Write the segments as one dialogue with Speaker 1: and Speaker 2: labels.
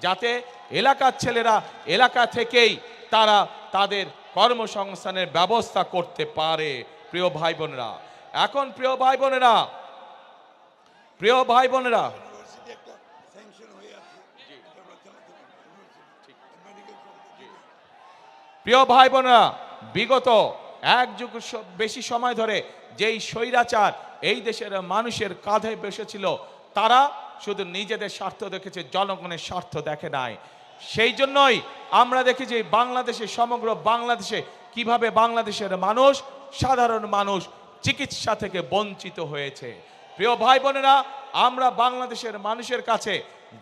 Speaker 1: যাতে এলাকার ছেলেরা এলাকা থেকেই তারা তাদের কর্মসংস্থানের ব্যবস্থা করতে পারে। প্রিয় ভাই বোনেরা, এখন প্রিয় ভাই বোনেরা, বিগত এক যুগ বেশি সময় ধরে যেই স্বৈরাচার এই দেশের মানুষের কাঁধে বসেছিল, তারা শুধু নিজেদের স্বার্থ দেখেছে, জনগণের স্বার্থ দেখে নাই। সেই জন্যই আমরা দেখেছি বাংলাদেশে, সমগ্র বাংলাদেশে কিভাবে বাংলাদেশের মানুষ, সাধারণ মানুষ চিকিৎসা থেকে বঞ্চিত হয়েছে। প্রিয় ভাই বোনেরা, আমরা বাংলাদেশের মানুষের কাছে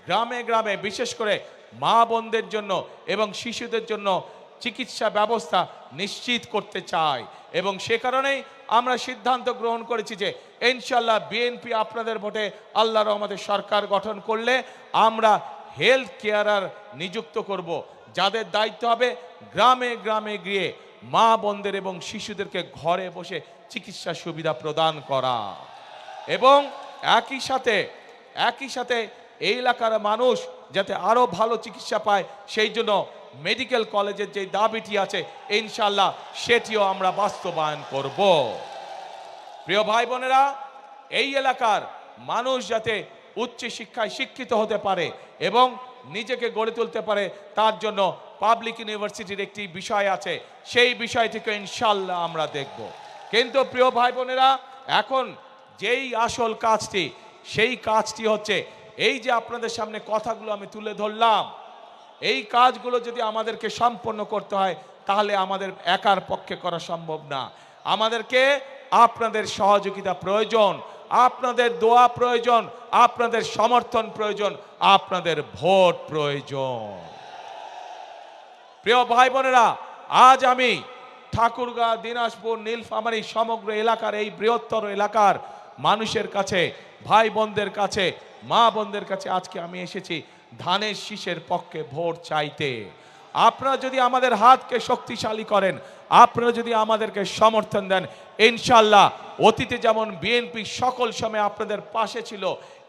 Speaker 1: গ্রামে গ্রামে বিশেষ করে মা বোনদের জন্য এবং শিশুদের জন্য চিকিৎসা ব্যবস্থা নিশ্চিত করতে চাই, এবং সে কারণেই আমরা সিদ্ধান্ত গ্রহণ করেছি যে ইনশাআল্লাহ বিএনপি আপনাদের ভোটে আল্লাহর রহমতে সরকার গঠন করলে আমরা হেলথ কেয়ারার নিযুক্ত করব, যাদের দায়িত্ব হবে গ্রামে গ্রামে গিয়ে মা বোনদের এবং শিশুদেরকে ঘরে বসে চিকিৎসা সুবিধা প্রদান করা, এবং একই সাথে এই এলাকার মানুষ যাতে আরো ভালো চিকিৎসা পায়, সেই জন্য মেডিকেল কলেজের যে দাবিটি আছে ইনশাআল্লাহ সেটিও আমরা বাস্তবায়ন করব। প্রিয় ভাই বোনেরা, এই এলাকার মানুষ যাতে উচ্চ শিক্ষায় শিক্ষিত হতে পারে এবং নিজেকে গড়ে তুলতে পারে, তার জন্য পাবলিক ইউনিভার্সিটির একটি বিষয় আছে, সেই বিষয়টিকে ইনশাআল্লাহ আমরা দেখব। কিন্তু প্রিয় ভাই বোনেরা, এখন যেই আসল কাজটি, সেই কাজটি হচ্ছে এই যে আপনাদের সামনে কথাগুলো আমি তুলে ধরলাম, এই কাজগুলো যদি আমাদেরকে সম্পন্ন করতে হয় তাহলে আমাদের একার পক্ষে করা সম্ভব না। আমাদেরকে আপনাদের সহযোগিতা প্রয়োজন, আপনাদের দোয়া প্রয়োজন, আপনাদের সমর্থন প্রয়োজন, আপনাদের ভোট প্রয়োজন। প্রিয় ভাই বোনেরা, আজ আমি ঠাকুরগাঁ, দিনাজপুর, নীলফামারী সমগ্র এলাকার, এই বৃহত্তর এলাকার মানুষের কাছে, ভাই বোনদের কাছে, মা বোনদের কাছে আজকে আমি এসেছি ধানের শীষের পক্ষে ভোট চাইতে। আপনারা যদি আমাদের হাতকে শক্তিশালী করেন, আপনারা যদি আমাদেরকে সমর্থন দেন, ইনশাআল্লাহ অতীতে যেমন বিএনপি সকল সময় আপনাদের পাশে ছিল,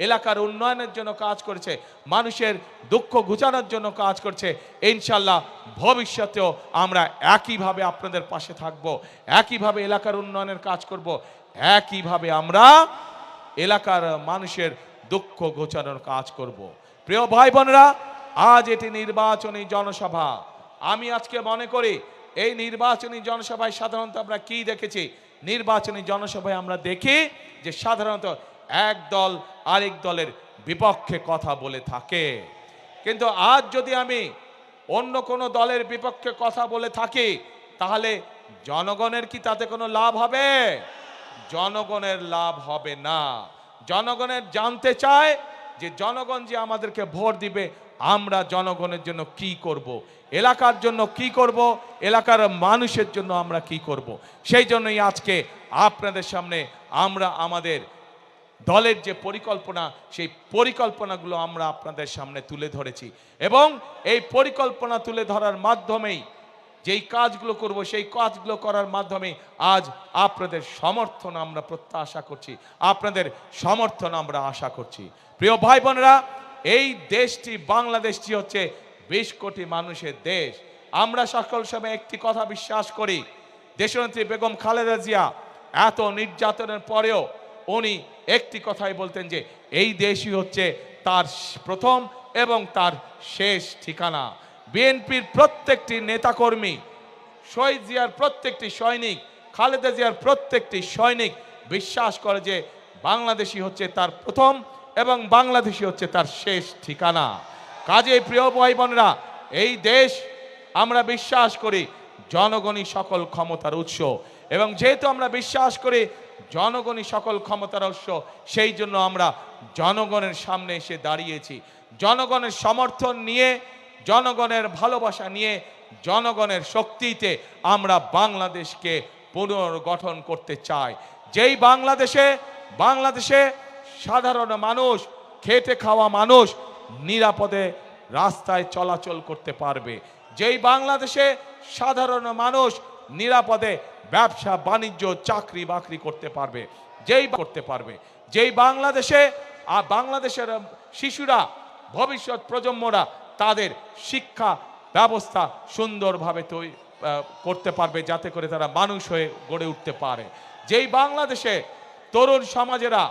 Speaker 1: এলাকার উন্নয়নের জন্য কাজ করেছে, মানুষের দুঃখ ঘুচানোর জন্য কাজ করছে, ইনশাআল্লাহ ভবিষ্যতেও আমরা একইভাবে আপনাদের পাশে থাকব, একইভাবে এলাকার উন্নয়নের কাজ করব, একইভাবে আমরা এলাকার মানুষের দুঃখ ঘোচানোর কাজ করব। প্রিয় ভাই বোনেরা, আজ এটি নির্বাচনী জনসভা। আমি আজকে মনে করি এই নির্বাচনী জনসভায় সাধারণত আমরা কি দেখেছি, নির্বাচনী জনসভায় আমরা দেখি যে সাধারণত এক দল আরেক দলের বিপক্ষে কথা বলে থাকে। কিন্তু আজ যদি আমি অন্য কোনো দলের বিপক্ষে কথা বলে থাকি, তাহলে জনগণের কি তাতে কোনো লাভ হবে? জনগণের লাভ হবে না। জনগণের জানতে চায় যে জনগণ যে আমাদেরকে ভোট দিবে, আমরা জনগণের জন্য কি করব, এলাকার জন্য কি করব, এলাকার মানুষের জন্য আমরা কি করব। সেই জন্যই আজকে আপনাদের সামনে আমরা আমাদের দলের যে পরিকল্পনা, সেই পরিকল্পনাগুলো আমরা আপনাদের সামনে তুলে ধরেছি, এবং এই পরিকল্পনা তুলে ধরার মাধ্যমেই যেই কাজগুলো করব, সেই কাজগুলো করার মাধ্যমে আজ আপনাদের সমর্থন আমরা প্রত্যাশা করছি, আপনাদের সমর্থন আমরা আশা করছি। প্রিয় ভাই বোনেরা, এই দেশটি, বাংলাদেশটি হচ্ছে 20 কোটি মানুষের দেশ। আমরা সকল সময় একটি কথা বিশ্বাস করি, দেশনেত্রী বেগম খালেদা জিয়া এত নির্যাতনের পরেও উনি একটি কথাই বলতেন যে এই দেশই হচ্ছে তার প্রথম এবং তার শেষ ঠিকানা। বিএনপির প্রত্যেকটি নেতাকর্মী, শহীদ জিয়ার প্রত্যেকটি সৈনিক, খালেদা জিয়ার প্রত্যেকটি সৈনিক বিশ্বাস করে যে বাংলাদেশই হচ্ছে তার প্রথম এবং বাংলাদেশই হচ্ছে তার শেষ ঠিকানা। কাজেই প্রিয় ভাই বোনেরা, এই দেশ আমরা বিশ্বাস করি জনগণই সকল ক্ষমতার উৎস, এবং যেহেতু আমরা বিশ্বাস করি জনগণই সকল ক্ষমতার উৎস, সেই জন্য আমরা জনগণের সামনে এসে দাঁড়িয়েছি। জনগণের সমর্থন নিয়ে, জনগণের ভালোবাসা নিয়ে, জনগণের শক্তিতে আমরা বাংলাদেশকে পুনর্গঠন করতে চাই। যেই বাংলাদেশে সাধারণ মানুষ, খেটে খাওয়া মানুষ নিরাপদে রাস্তায় চলাচল করতে পারবে, যেই বাংলাদেশে সাধারণ মানুষ নিরাপদে ব্যবসা বাণিজ্য চাকরি বাকরি করতে পারবে, যেই বাংলাদেশের শিশুরা, ভবিষ্যৎ প্রজন্মরা তাদের শিক্ষা ব্যবস্থা সুন্দরভাবে করতে পারবে, যাতে করে তারা মানুষ হয়ে গড়ে উঠতে পারে। যেই বাংলাদেশে তরুণ সমাজেরা,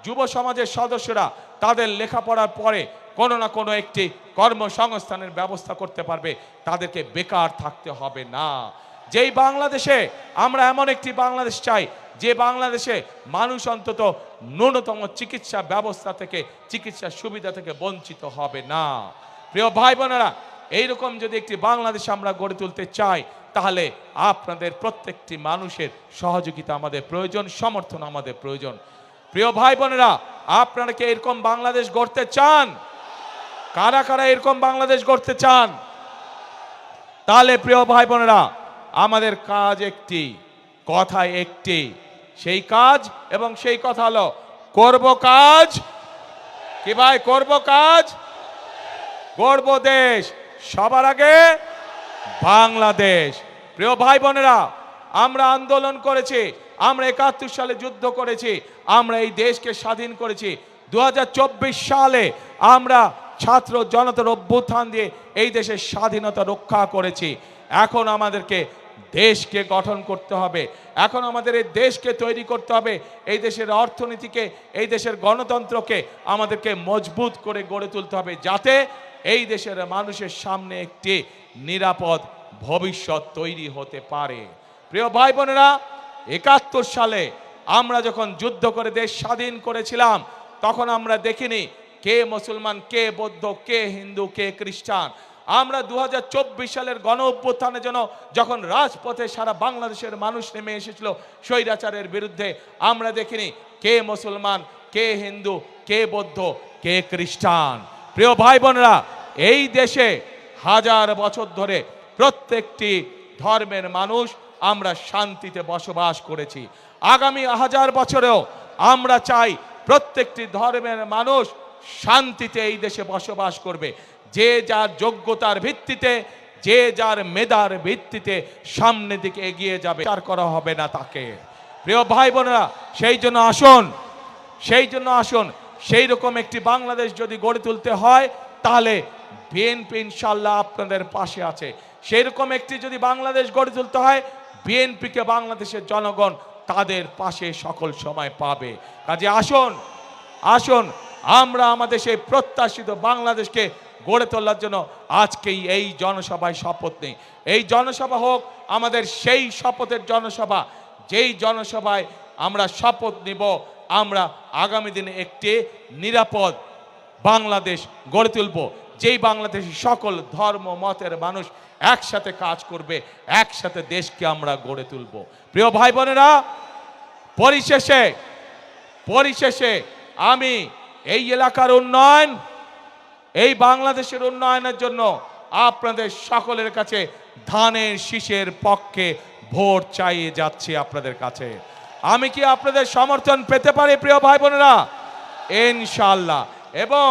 Speaker 1: যুব সমাজের সদস্যরা তাদের লেখাপড়ার পরে কোনো না কোনো একটি কর্মসংস্থানের ব্যবস্থা করতে পারবে, তাদেরকে বেকার থাকতে হবে না। যেই বাংলাদেশে আমরা এমন একটি বাংলাদেশ চাই, যে বাংলাদেশে মানুষ অন্তত ন্যূনতম চিকিৎসা ব্যবস্থা থেকে, চিকিৎসা সুবিধা থেকে বঞ্চিত হবে না। প্রিয় ভাই বোনেরা, এইরকম যদি একটি বাংলাদেশ আমরা গড়ে তুলতে চাই, তাহলে আপনাদের প্রত্যেকটি মানুষের সহযোগিতা আমাদের প্রয়োজন, সমর্থন আমাদের প্রয়োজন। প্রিয় ভাই বোনেরা, আপনারা কি এরকম বাংলাদেশ গড়তে চান? কারা কারা এরকম বাংলাদেশ গড়তে চান? তাহলে প্রিয় ভাই বোনেরা, আমাদের কাজ একটি, কথা একটি, সেই কাজ এবং সেই কথা হলো করব কাজ। কি ভাই? করব কাজ, গড়ব দেশ, সবার আগে বাংলাদেশ। প্রিয় ভাই বোনেরা, আমরা আন্দোলন করেছি, আমরা 71 সালে যুদ্ধ করেছি, আমরা এই দেশকে স্বাধীন করেছি। 2024 সালে আমরা ছাত্র জনতার অভ্যুত্থান দিয়ে এই দেশের স্বাধীনতা রক্ষা করেছি। এখন আমাদেরকে দেশকে গঠন করতে হবে, এখন আমাদের এই দেশকে তৈরি করতে হবে, এই দেশের অর্থনীতিকে, এই দেশের গণতন্ত্রকে আমাদেরকে মজবুত করে গড়ে তুলতে হবে, যাতে এই দেশের মানুষের সামনে একটি নিরাপদ ভবিষ্যৎ তৈরি হতে পারে। প্রিয় ভাই বোনেরা, 71 সালে আমরা যখন যুদ্ধ করে দেশ স্বাধীন করেছিলাম, তখন আমরা দেখিনি কে মুসলমান, কে বৌদ্ধ, কে হিন্দু, কে খ্রিস্টান। আমরা 2024 সালের গণ অভ্যুত্থানের জন্য যখন রাজপথে সারা বাংলাদেশের মানুষ নেমে এসেছিল স্বৈরাচারের বিরুদ্ধে, আমরা দেখিনি কে মুসলমান, কে হিন্দু, কে বৌদ্ধ, কে খ্রিস্টান। প্রিয় ভাই বোনেরা, এই দেশে হাজার বছর ধরে প্রত্যেকটি ধর্মের মানুষ আমরা শান্তিতে বসবাস করেছি। আগামী হাজার বছরেও আমরা চাই প্রত্যেকটি ধর্মের মানুষ শান্তিতে এই দেশে বসবাস করবে। যে যার যোগ্যতার ভিত্তিতে, যে যার মেধার ভিত্তিতে সামনের দিকে এগিয়ে যাবে, আর করা হবে না তাকে। প্রিয় ভাই বোনেরা, সেই জন্য আসুন সেই রকম একটি বাংলাদেশ যদি গড়ে তুলতে হয়, তাহলে বিএনপি ইনশাআল্লাহ আপনাদের পাশে আছে। সেই রকম একটি যদি বাংলাদেশ গড়ে তুলতে হয়, বিএনপিকে বাংলাদেশের জনগণ তাদের পাশে সকল সময় পাবে। কাজে আসুন আমরা আমাদের সেই প্রত্যাশিত বাংলাদেশকে গড়ে তোলার জন্য আজকেই এই জনসভায় শপথ নেই। এই জনসভা হোক আমাদের সেই শপথের জনসভা, যেই জনসভায় আমরা শপথ নিব আমরা আগামী দিনে একটি নিরাপদ বাংলাদেশ গড়ে তুলব, যেই বাংলাদেশে সকল ধর্ম মতের মানুষ একসাথে কাজ করবে, একসাথে দেশকে আমরা গড়ে তুলব। প্রিয় ভাই বোনেরা, পরিশেষে আমি এই এলাকার উন্নয়ন, এই বাংলাদেশের উন্নয়নের জন্য আপনাদের সকলের কাছে ধানের শীষের পক্ষে ভোট চাইয়ে যাচ্ছি আপনাদের কাছে। আমি কি আপনাদের সমর্থন পেতে পারি প্রিয় ভাই বোনেরা? ইনশাআল্লাহ। এবং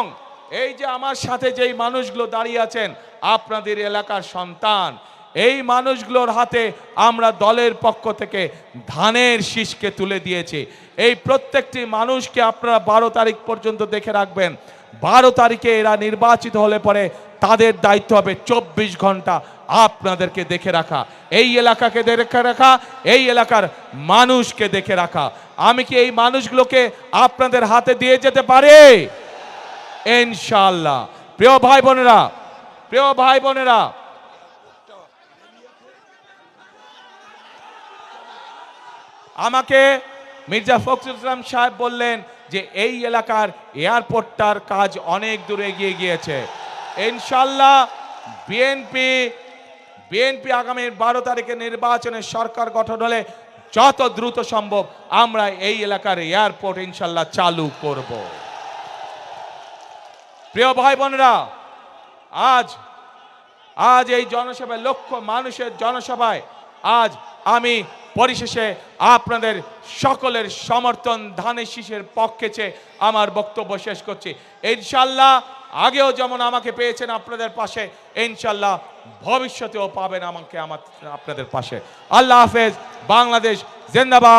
Speaker 1: এই যে আমার সাথে যেই মানুষগুলো দাঁড়িয়ে আছেন, আপনাদের এলাকার সন্তান, এই মানুষগুলোর হাতে আমরা দলের পক্ষ থেকে ধানের শীষকে তুলে দিয়েছি। এই প্রত্যেকটি মানুষকে আপনারা 12 তারিখ পর্যন্ত দেখে রাখবেন। 12 তারিখে এরা নির্বাচিত হলে পরে তাদের দায়িত্ব হবে 24 ঘন্টা আপনাদেরকে দেখে রাখা, এই এলাকাকে দেখে রাখা, এই এলাকার মানুষকে দেখে রাখা। আমি কি এই মানুষগুলোকে আপনাদের হাতে দিয়ে যেতে পারি? ইনশাআল্লাহ। প্রিয় ভাই বোনেরা, আমাকে মির্জা ফখরুল ইসলাম সাহেব বললেন যে এই এলাকার এয়ারপোর্টটার কাজ অনেক দূরে এগিয়ে গিয়েছে। ইনশাআল্লাহ বিএনপি আগামী 12 তারিখে নির্বাচনের সরকার গঠন হলে যত দ্রুত সম্ভব আমরা এই এলাকার এয়ারপোর্ট ইনশাআল্লাহ চালু করব। প্রিয় ভাই বোনেরা, আজ এই জনসভায়, লক্ষ মানুষের জনসভায় আজ আমি পরিশেষে আপনাদের সকলের সমর্থন ধানের শীষের পক্ষে চেয়ে আমার বক্তব্য শেষ করছি। ইনশাআল্লাহ আগেও যেমন আমাকে পেয়েছেন আপনাদের পাশে, ইনশাআল্লাহ ভবিষ্যতেও পাবেন আমাকে আপনাদের পাশে। আল্লাহ হাফেজ। বাংলাদেশ জিন্দাবাদ।